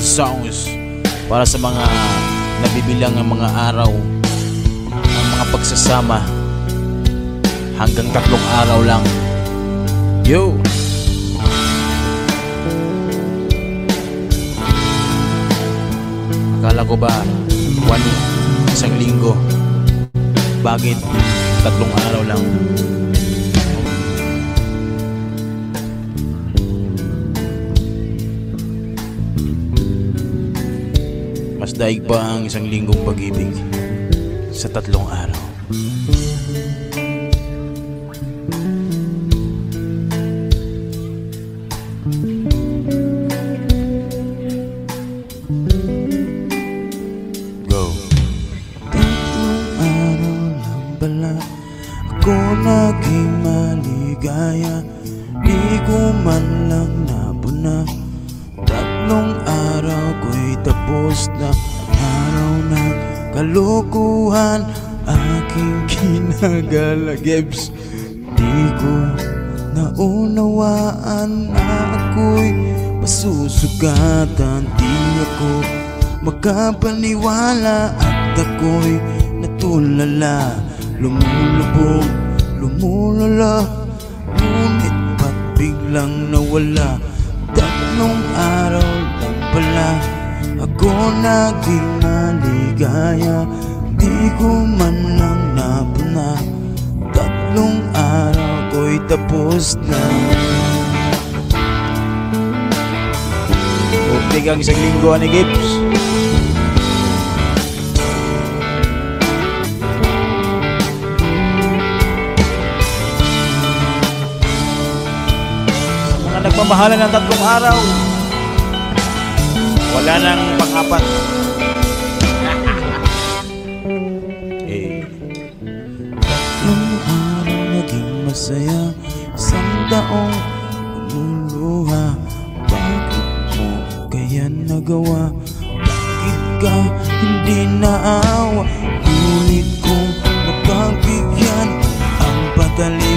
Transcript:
songs para sa mga nabibilang ng mga araw, ang mga pagsasama hanggang 3 araw lang. Yo! Akala ko ba 1 linggo? Bakit 3 araw lang? Mas daig pa ang 1 linggong pag-ibig sa 3 araw. Go. 3 araw lang pala ako naging maligaya, di ko man lang napuna. 3 araw ko'y tapos na, araw ng kalukuhan aking kinagalagibs. Di ko naunawaan na ako'y masusugatan. Di ako makapaniwala at ako'y natulala. Lumulubog, lumulala, ngunit ba't biglang nawala? 3 araw lang pala ako naging maligaya, di ko man lang napuna. 3 araw ko'y tapos na. Upig ang 1 linggo ni Gibbs. Sa mga nagmamahalan ng 3 araw, wala nang pang-4. Eh, 3 araw naging masaya, 1 taong lumuluha. Bakit mo kaya nagawa? Bakit ka hindi naawa? Ngunit kung mapagbigyan ang patali